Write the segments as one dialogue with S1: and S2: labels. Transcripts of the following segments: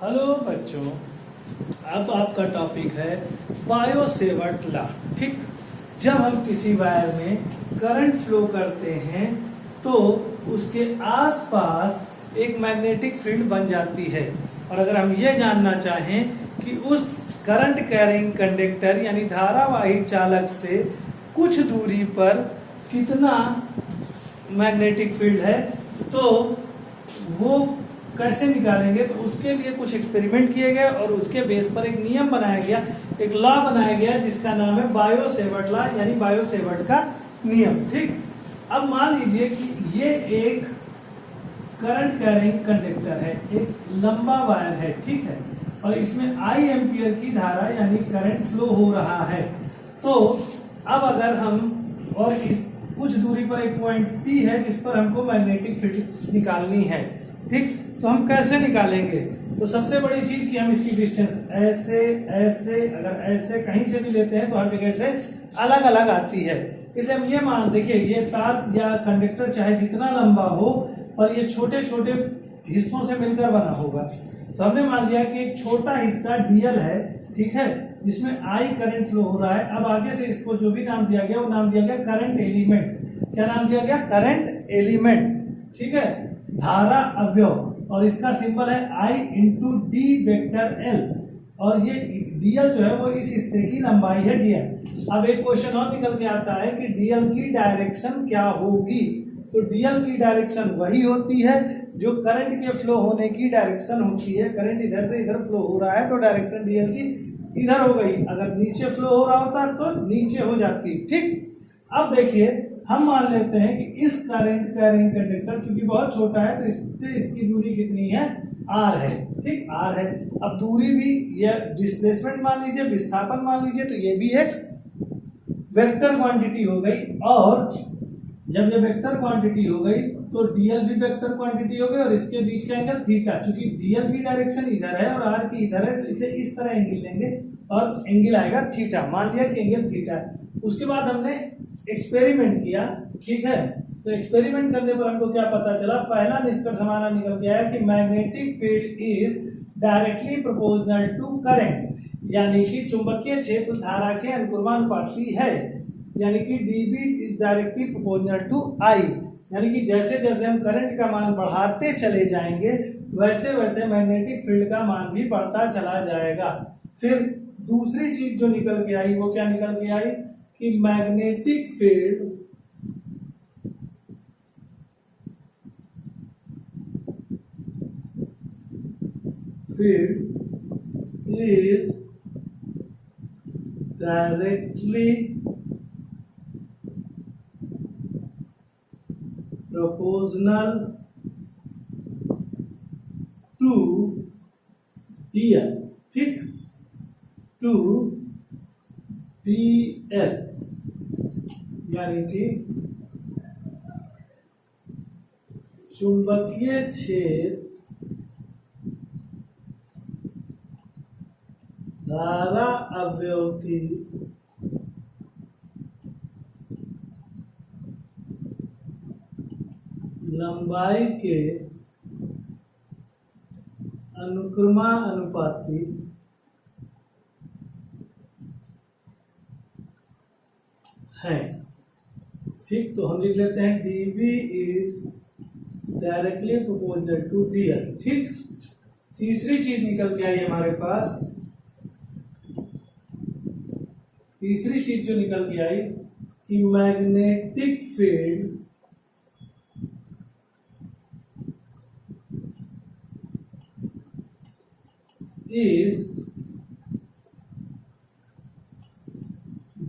S1: Hello बच्चों, अब आपका टॉपिक है बायो-सेवर्ट लॉ। ठीक, जब हम किसी वायर में करंट फ्लो करते हैं तो उसके आसपास एक मैग्नेटिक फील्ड बन जाती है। और अगर हम ये जानना चाहें कि उस करंट कैरिंग कंडक्टर यानी धारावाही चालक से कुछ दूरी पर कितना मैग्नेटिक फील्ड है तो वो कैसे निकालेंगे, तो उसके लिए कुछ एक्सपेरिमेंट किए गए और उसके बेस पर एक नियम बनाया गया, एक लॉ बनाया गया जिसका नाम है बायो-सेवर्ट लॉ यानी बायो-सेवर्ट का नियम। ठीक, अब मान लीजिए कि ये एक करंट कैरिंग कंडक्टर है, एक लंबा वायर है, ठीक है, और इसमें आई एम्पियर की धारा यानी करंट फ्लो हो रहा है। तो अब अगर हम और इस कुछ दूरी पर एक पॉइंट पी है जिस पर हमको मैग्नेटिक फील्ड निकालनी है। ठीक, तो हम कैसे निकालेंगे? तो सबसे बड़ी चीज कि हम इसकी डिस्टेंस ऐसे ऐसे अगर ऐसे कहीं से भी लेते हैं तो हर जगह से अलग अलग आती है। इसलिए हम ये मान देखिए, ये तार या कंडक्टर चाहे जितना लंबा हो पर ये छोटे छोटे हिस्सों से मिलकर बना होगा। तो हमने मान लिया कि एक छोटा हिस्सा डीएल है, ठीक है, जिसमें आई करंट फ्लो हो रहा है। अब आगे से इसको जो भी नाम दिया गया वो नाम दिया गया करंट एलिमेंट। क्या नाम दिया गया? Current element. ठीक है, धारा अवयव, और इसका सिंबल है I into D vector L, और ये डीएल जो है वो इस हिस्से की लंबाई है डीएल। अब एक क्वेश्चन और निकल के आता है कि डीएल की डायरेक्शन क्या होगी? तो डीएल की डायरेक्शन वही होती है जो करंट के फ्लो होने की डायरेक्शन होती है। करंट इधर से इधर फ्लो हो रहा है तो डायरेक्शन डीएल की इधर हो गई, अगर नीचे फ्लो हो रहा होता तो नीचे हो जाती। ठीक, अब देखिए हम मान लेते हैं कि इस करंट कैरिंग कंडक्टर चूंकि बहुत छोटा है तो इससे इसकी दूरी कितनी है? r है। ठीक, r है। अब दूरी भी, ये डिस्प्लेसमेंट मान लीजिए, विस्थापन मान लीजिए, तो ये भी एक वेक्टर क्वांटिटी हो गई। और जब ये वेक्टर क्वांटिटी हो गई तो डीएल भी वेक्टर क्वांटिटी हो गई और इसके बीच का एंगल थीटा, क्योंकि डीएल की डायरेक्शन इधर है और आर की इधर है, तो इसे इस तरह एंगल लेंगे और एंगल आएगा थीटा। मान लिया कि एंगल थीटा है। उसके बाद हमने एक्सपेरिमेंट किया, ठीक है, तो एक्सपेरिमेंट करने पर हमको क्या पता चला? पहला निष्कर्ष हमारा निकल के आया कि magnetic field is directly proportional to current, यानी कि चुंबकीय क्षेत्र धारा के अनुक्रमानुपाती है, यानी कि dB is directly proportional to I, यानी कि जैसे जैसे हम करंट का मान बढ़ाते चले जाएंगे वैसे वैसे मैग्नेटिक फील्ड का मान भी बढ़ता चला जाएगा। फिर दूसरी चीज जो निकल के आई वो क्या निकल के आई कि magnetic field is directly proportional to dl, ठीक, टू dl, यानी कि चुंबकीय क्षेत्र धारा अवयव की लंबाई के अनुक्रमानुपाती है। ठीक, तो हम लिख लेते हैं dB is directly proportional to dl। ठीक, तीसरी चीज निकल के आई हमारे पास, तीसरी चीज जो निकल के आई कि magnetic field is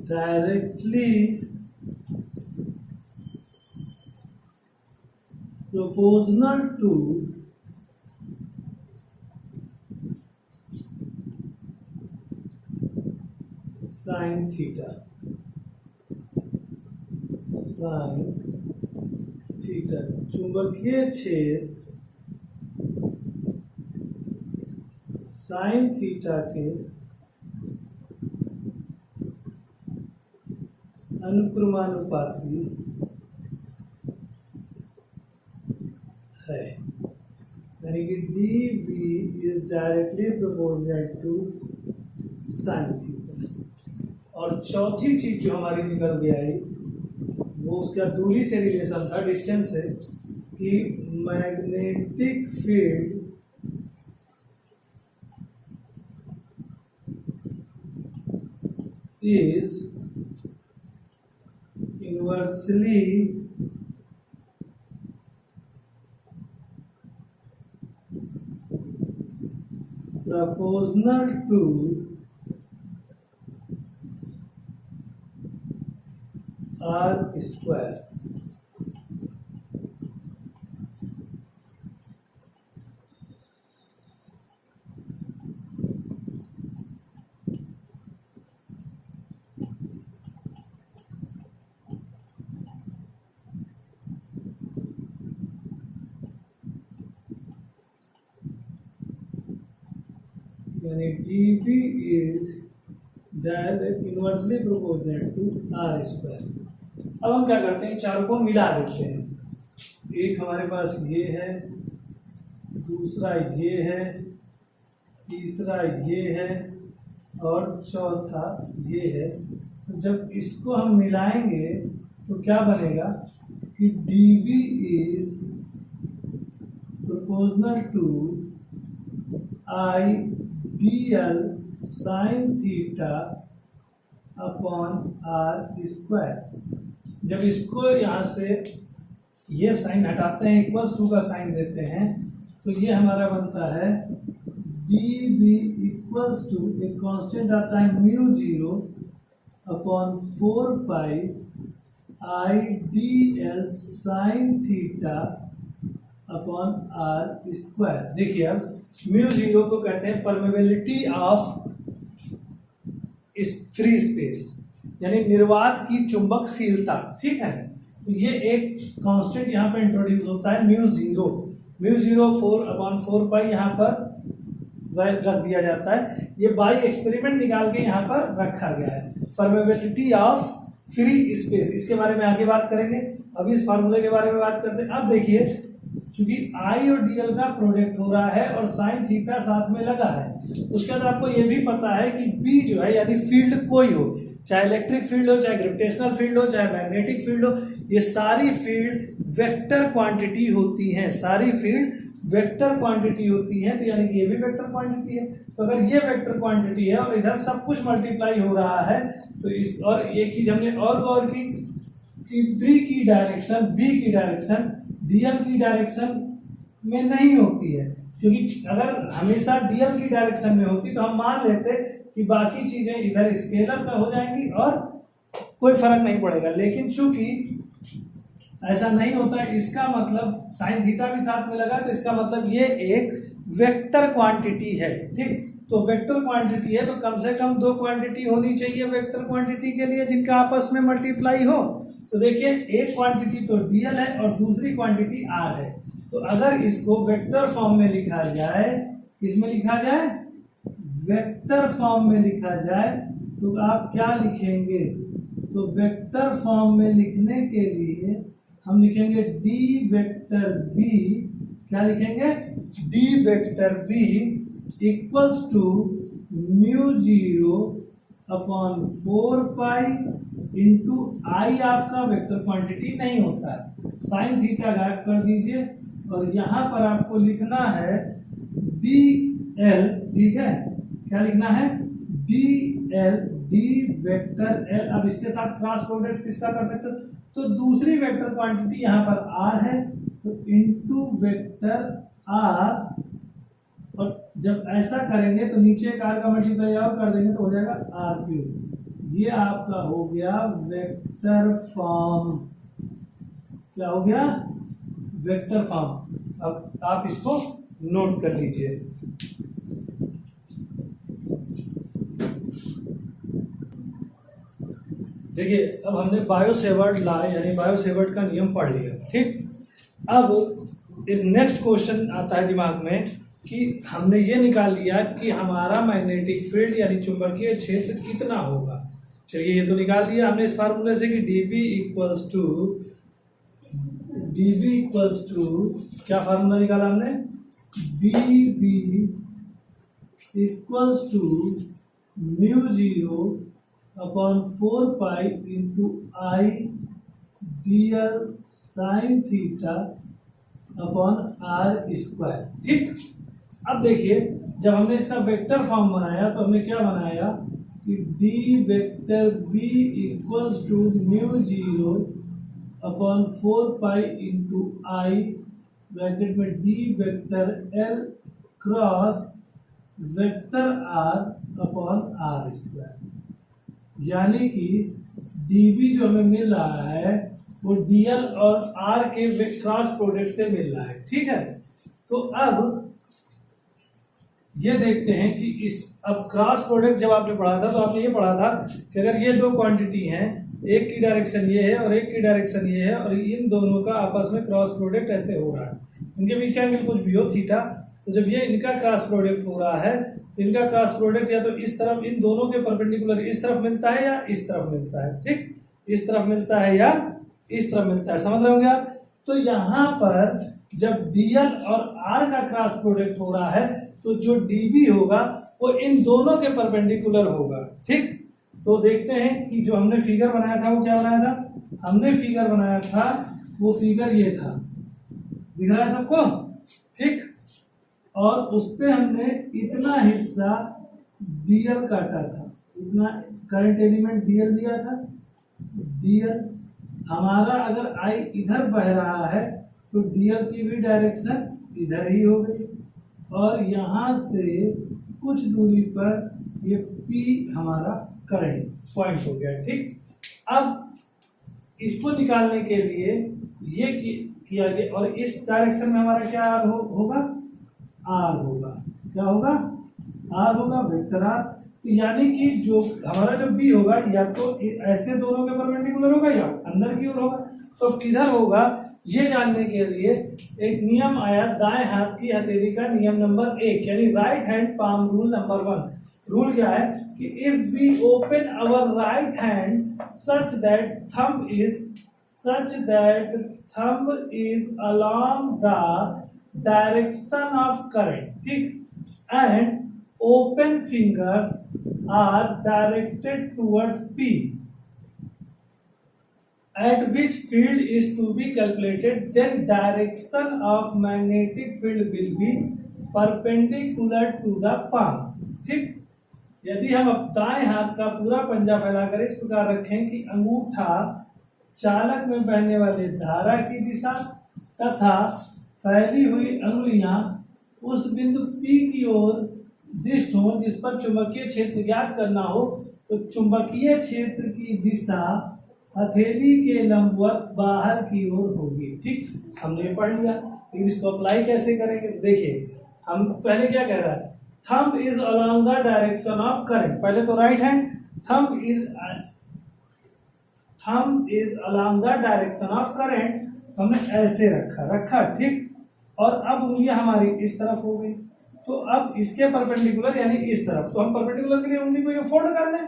S1: directly proportional to sin theta, चुंबकीय क्षेत्र साइन थीटा के अनुक्रमानुपाती है, यानी यानी कि D B is directly proportional to sine theta. और चौथी चीज जो हमारी निकल के आई वो उसका दूरी से रिलेशन था, डिस्टेंस से, कि magnetic field is inversely proportional to r square। यानी D B is direct inversely proportional to R square. अब हम क्या करते हैं, चारों को मिला देते हैं। एक हमारे पास ये है, दूसरा ये है, तीसरा ये है और चौथा ये है। तो जब इसको हम मिलाएंगे तो क्या बनेगा कि D B is proportional to I D L sine theta upon R square. जब इसको यहाँ से ये साइन हटाते हैं, इक्वल्स टू का साइन देते हैं, तो ये हमारा बनता है डी बी इक्वल्स टू, एक कांस्टेंट आता है mu zero upon 4 pi I D L sine theta upon R square. देखिए अब म्यू जीरो को कहते हैं परमेबिलिटी ऑफ इस फ्री स्पेस, यानी निर्वात की चुंबकशीलता। ठीक है, तो ये एक कांस्टेंट यहाँ पर इंट्रोड्यूस होता है म्यू जीरो 4/4 पाई यहाँ पर रख दिया जाता है। ये बाई एक्सपेरिमेंट निकाल के यहाँ पर रखा गया है, परमेबिलिटी ऑफ फ्री स्पेस। इसके बारे में आगे बात करेंगे, अभी इस फार्मूले के बारे में बात करते हैं। अब देखिए, क्योंकि आई और डीएल का प्रोडक्ट हो रहा है और साइन थीटा साथ में लगा है, उसके बाद आपको ये भी पता है कि बी जो है यानी फील्ड कोई हो, चाहे इलेक्ट्रिक फील्ड हो, चाहे ग्रेविटेशनल फील्ड हो, चाहे मैग्नेटिक फील्ड हो, ये सारी फील्ड वेक्टर क्वांटिटी होती हैं। सारी फील्ड वेक्टर क्वांटिटी होती है, तो यानी कि ये भी वेक्टर क्वांटिटी है। तो अगर ये वेक्टर क्वांटिटी है और इधर सब कुछ मल्टीप्लाई हो रहा है, तो इस और एक चीज हमने और गौर की कि बी की डायरेक्शन डीएल की डायरेक्शन में नहीं होती है, क्योंकि अगर हमेशा डीएल की डायरेक्शन में होती तो हम मान लेते कि बाकी चीजें इधर स्केलर में हो जाएंगी और कोई फर्क नहीं पड़ेगा। लेकिन चूंकि ऐसा नहीं होता है, इसका मतलब साइन थीटा भी साथ में लगा, तो इसका मतलब ये एक वेक्टर क्वांटिटी है। ठीक, तो वेक्टर क्वांटिटी है तो कम से कम दो क्वांटिटी होनी चाहिए वेक्टर क्वांटिटी के लिए जिनका आपस में मल्टीप्लाई हो। तो देखिए, एक क्वांटिटी तो डीएल है और दूसरी क्वांटिटी आर है। तो अगर इसको वेक्टर फॉर्म में लिखा जाए, किसमें लिखा जाए, वेक्टर फॉर्म में लिखा जाए, तो आप क्या लिखेंगे, तो वेक्टर फॉर्म में लिखने के लिए हम लिखेंगे डी वेक्टर बी, क्या लिखेंगे, d vector B equals to mu zero upon 4 pi into I. आपका वेक्टर क्वांटिटी नहीं होता है, साइन थीटा गायब कर दीजिए और यहाँ पर आपको लिखना है डी एल। ठीक है, क्या लिखना है, D L, D vector L. अब इसके साथ क्रॉस प्रोडक्ट किसका कर सकते हो, तो दूसरी वेक्टर क्वांटिटी यहाँ पर आर है, तो इनटू वेक्टर आर। और जब ऐसा करेंगे तो नीचे एक आर का मल्टीप्लाई और कर देंगे तो हो जाएगा आर क्यूब। ये आपका हो गया वेक्टर फॉर्म। क्या हो गया, वेक्टर फॉर्म। अब आप इसको नोट कर लीजिए। देखिए, अब हमने बायो-सेवर्ट लॉ यानी बायो-सेवर्ट का नियम पढ़ लिया। ठीक, अब एक नेक्स्ट क्वेश्चन आता है दिमाग में कि हमने ये निकाल लिया कि हमारा मैग्नेटिक फील्ड यानी चुंबकीय क्षेत्र कितना होगा। चलिए, ये तो निकाल लिया हमने इस फार्मूले से कि dB इक्वल्स टू क्या फार्मूला निकाला हमने, D B equals to mu zero upon 4 pi into I D L sine theta upon R square. ठीक, अब देखिए जब हमने इसका वेक्टर फॉर्म बनाया तो हमने क्या बनाया कि d vector B equals to mu zero upon 4 pi into I bracket में d vector L cross vector R upon R square. यानी कि डीबी जो हमें मिल रहा है वो डीएल और आर के क्रॉस प्रोडक्ट से मिल रहा है। ठीक है, तो अब ये देखते हैं कि इस अब क्रॉस प्रोडक्ट जब आपने पढ़ा था तो आपने ये पढ़ा था कि अगर ये दो क्वांटिटी हैं, एक की डायरेक्शन ये है और एक की डायरेक्शन ये है और इन दोनों का आपस में क्रॉस प्रोडक्ट ऐसे हो रहा है, इनके बीच का एंगल कुछ भी हो थीटा, तो जब ये इनका क्रॉस प्रोडक्ट हो रहा है तो इनका क्रॉस प्रोडक्ट या तो इस तरफ इन दोनों के परपेंडिकुलर इस तरफ मिलता है या इस तरफ मिलता है। ठीक, इस तरफ मिलता है या इस तरफ मिलता है, समझ रहे होंगे आप। तो यहाँ पर जब डीएल और आर का क्रॉस प्रोडक्ट हो रहा है तो जो डीबी होगा वो इन दोनों के परपेंडिकुलर होगा। ठीक, तो देखते हैं कि जो हमने फिगर बनाया था वो क्या बनाया था। हमने फिगर बनाया था वो फिगर ये था, दिख रहा है सबको। ठीक, और उस पे हमने इतना हिस्सा डीएल काटा था, इतना करंट एलिमेंट डीएल दिया था। डीएल हमारा अगर आई इधर बह रहा है तो डीएल की भी डायरेक्शन इधर ही हो गई और यहाँ से कुछ दूरी पर ये पी हमारा करंट पॉइंट हो गया। ठीक, अब इसको निकालने के लिए ये किया गया और इस डायरेक्शन में हमारा क्या होगा, आर होगा। क्या होगा, आर होगा, वेक्टर आर। तो यानी कि जो हमारा जो बी होगा या तो ऐसे दोनों के परपेंडिकुलर होगा या अंदर की ओर होगा। तो किधर होगा ये जानने के लिए एक नियम आया, दाएं हाथ की हथेली का नियम नंबर 1 यानी right hand palm rule number 1। Rule क्या है कि if we open our right hand such that thumb is along the direction of current, ठीक, and open fingers are directed towards P at which field is to be calculated, then direction of magnetic field will be perpendicular to the palm। ठीक, यदि हम अब दाएं हाथ का पूरा पंजा फैलाकर इस प्रकार रखें कि अंगूठा चालक में बहने वाले धारा की दिशा तथा फैली हुई अंगुलियां उस बिंदु P की ओर दिष्ट हो जिस पर चुंबकीय क्षेत्र ज्ञात करना हो, तो चुंबकीय क्षेत्र की दिशा हथेली के लंबवत बाहर की ओर होगी। ठीक, हमने पढ़ लिया, लेकिन इसको अप्लाई कैसे करेंगे। देखिए हम पहले क्या कह रहा है, thumb is along the direction of current. पहले तो right hand thumb is along the direction of current, तो हमने ऐसे रखा। ठीक, और अब उंगलियां हमारी इस तरफ हो गई, तो अब इसके परपेंडिकुलर यानी इस तरफ, तो हम परपेंडिकुलर के लिए उंगली को ये फोल्ड कर लें,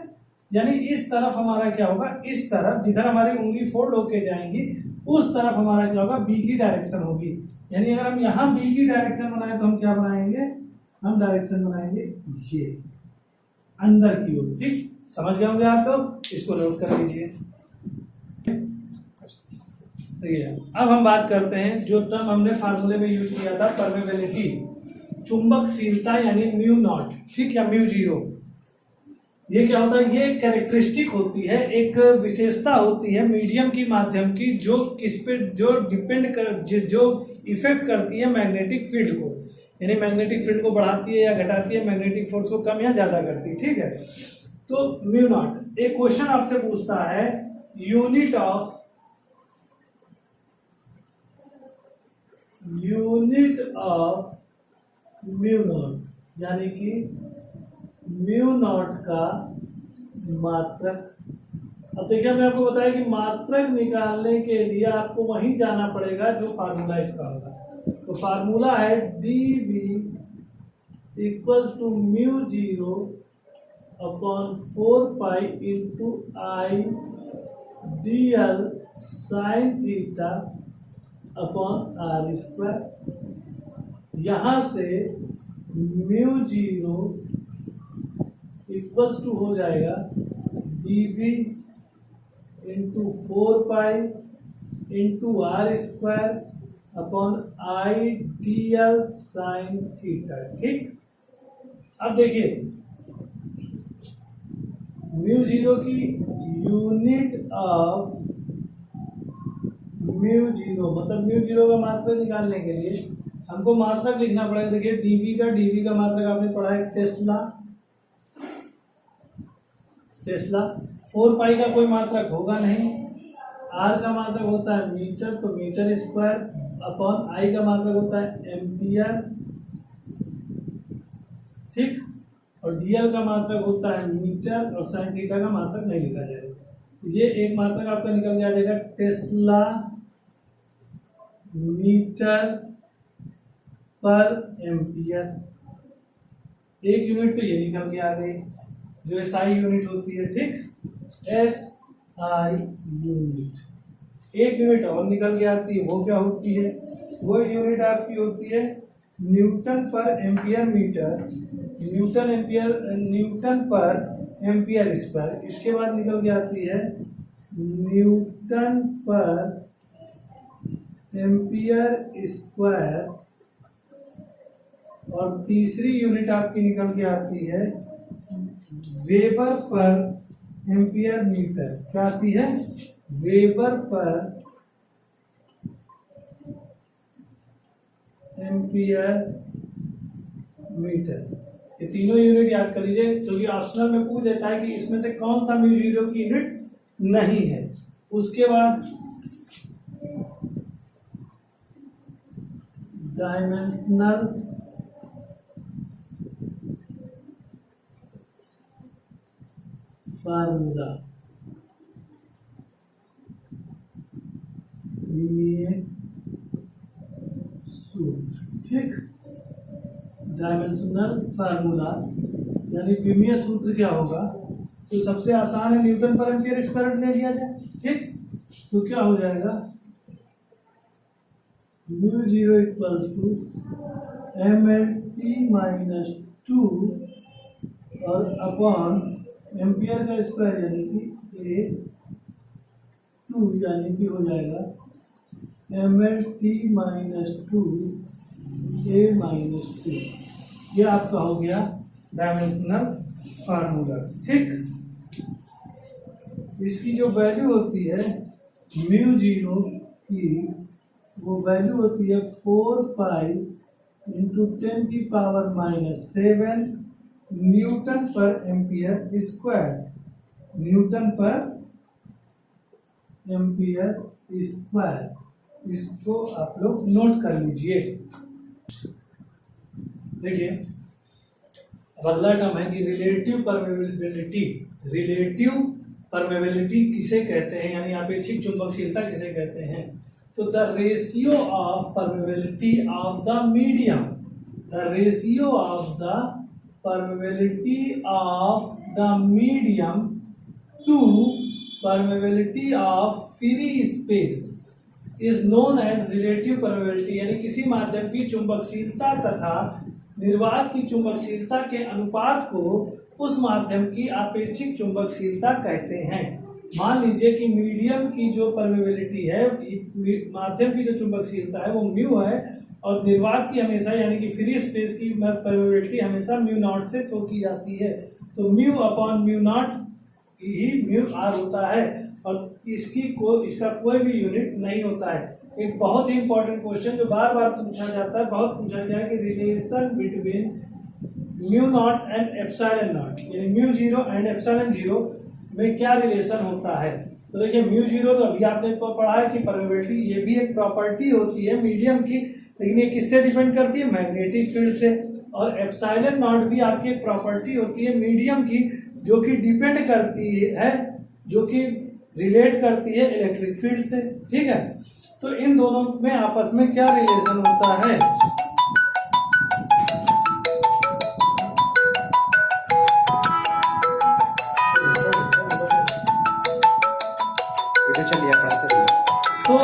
S1: यानी इस तरफ हमारा क्या होगा, इस तरफ जिधर हमारी उंगली फोल्ड होके जाएंगी उस तरफ हमारा क्या होगा, बी की डायरेक्शन होगी। यानी अगर हम यहाँ बी की डायरेक्शन बनाए तो हम क्या बनाएंगे, हम डायरेक्शन बनाएंगे ये अंदर की ओर। ठीक, समझ गए होंगे आप लोग, इसको नोट कर लीजिए। अब हम बात करते हैं जो टर्म हमने फार्मूले में यूज किया था, परमेबिलिटी, चुंबकशीलता यानी म्यू नॉट, ठीक, या म्यू जीरो। ये क्या होता है, ये कैरेक्टरिस्टिक होती है, एक विशेषता होती है मीडियम की माध्यम की जो किस पे जो डिपेंड कर जो इफेक्ट करती है मैग्नेटिक फील्ड को, यानी मैग्नेटिक फील्ड को बढ़ाती है या घटाती है, मैग्नेटिक फोर्स को कम या ज्यादा करती है। ठीक है, तो म्यू नॉट, एक क्वेश्चन आपसे पूछता है यूनिट ऑफ म्यू नॉट, यानी कि म्यू नॉट का मात्रक। अब देखिए मैं आपको बताया कि मात्रक निकालने के लिए आपको वहीं जाना पड़ेगा जो फार्मूला इसका होगा। तो फार्मूला है D B equals to mu zero upon 4 pi into I D L sine theta upon R square. यहां से म्यू जीरो इक्वल्स टू हो जाएगा dv into 4 pi into R square upon I D L sine theta. ठीक, अब देखिए mu zero की unit of mu zero मतलब mu zero का मात्रक निकालने के लिए हमको मात्रक लिखना पड़ेगा। देखिए डीवी का मात्रक आपने पढ़ा है टेस्ला। 4 पाई का कोई मात्रक होगा नहीं। आर का मात्रक होता है मीटर, तो मीटर स्क्वायर अपॉन आई का मात्रक होता है एम्पियर। ठीक, और डीएल का मात्रक होता है मीटर और साइन थीटा का मात्रक नहीं लिखा जाएगा। ये एक मात्रक आपका निकल के आ जाएगा टेस्ला मीटर पर एम्पियर। एक यूनिट तो ये निकल के आ गई जो एसआई यूनिट होती है। ठीक, एसआई यूनिट। एक यूनिट और निकल के आती है, वो क्या होती है? वो यूनिट आपकी होती है न्यूटन पर एम्पियर मीटर, न्यूटन पर एम्पियर स्क्वायर। इसके बाद निकल के आती है न्यूटन पर एम्पियर स्क्वायर, और तीसरी यूनिट आपकी निकल के आती है वेबर पर एम्पियर मीटर। क्या आती है? वेबर पर एम्पियर मीटर। ये तीनों यूनिट याद कर लीजिए, क्योंकि ऑप्शनल में पूछ देता है कि इसमें से कौन सा म्यू जीरो की यूनिट नहीं है। उसके बाद डायमेंशनल फार्मूला, सूत्र। ठीक, डायमेंशनल फार्मूला यानी विमीय सूत्र क्या होगा? तो सबसे आसान है न्यूटन पर एम्पियर स्क्वायर ले लिया जाए। ठीक, तो क्या हो जाएगा? Mu zero equals to M L T minus 2 और अपॉन एम्पियर का स्क्वायर यानी कि ए 2 यानी कि हो जाएगा एम एल टी माइनस 2 ए माइनस 2। ये आपका हो गया डायमेंशनल फार्मूला। ठीक, इसकी जो वैल्यू होती है म्यू जीरो की, वो वैल्यू होती है 4 पाई इंटू 10 की पावर माइनस 7 न्यूटन पर एम्पियर स्क्वायर। न्यूटन पर एम्पियर स्क्वायर, इसको आप लोग नोट कर लीजिए। देखिए अगला टर्म है कि रिलेटिव परमेबिलिटी। रिलेटिव परमेबिलिटी किसे कहते हैं, यानी अपेक्षिक चुंबकशीलता किसे कहते हैं? तो the ratio of permeability of the medium, the ratio of the permeability of the medium to permeability of free space is known as relative permeability. यानी किसी माध्यम की चुंबकशीलता तथा निर्वात की चुंबकशीलता के अनुपात को उस माध्यम की आपेक्षिक चुंबकशीलता कहते हैं। मान लीजिए कि मीडियम की जो परमेबिलिटी है, माध्यम की जो चुंबकशीलता है वो म्यू है, और निर्वात की हमेशा यानी कि फ्री स्पेस की परमेबिलिटी हमेशा म्यू नॉट से शो की जाती है। तो म्यू अपॉन म्यू नॉट ही म्यू आर होता है, और इसका कोई भी यूनिट नहीं होता है। एक बहुत ही इंपॉर्टेंट क्वेश्चन जो बार बार पूछा जाता है, बहुत पूछा गया है कि relation between mu not and epsilon not, यानी mu zero and epsilon zero में क्या रिलेशन होता है। तो देखिए म्यू जीरो तो अभी आपने पढ़ा है कि परमेबिलिटी ये भी एक प्रॉपर्टी होती है मीडियम की, लेकिन ये किससे डिपेंड करती है? मैग्नेटिक फील्ड से। और एप्सिलॉन नॉट भी आपकी एक प्रॉपर्टी होती है मीडियम की, जो कि डिपेंड करती है, जो कि रिलेट करती है इलेक्ट्रिक फील्ड से। ठीक है, तो इन दोनों में आपस में क्या रिलेशन होता है? तो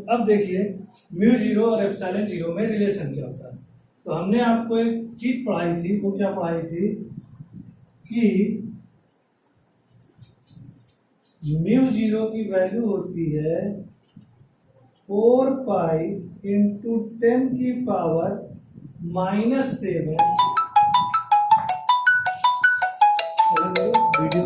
S1: अब देखिए म्यू जीरो और एप्सिलॉन जीरो में रिलेशन क्या होता है। तो हमने आपको एक चीज पढ़ाई थी, वो क्या पढ़ाई थी कि म्यू जीरो की वैल्यू होती है 4 पाई इंटू 10 की पावर -7। वीडियो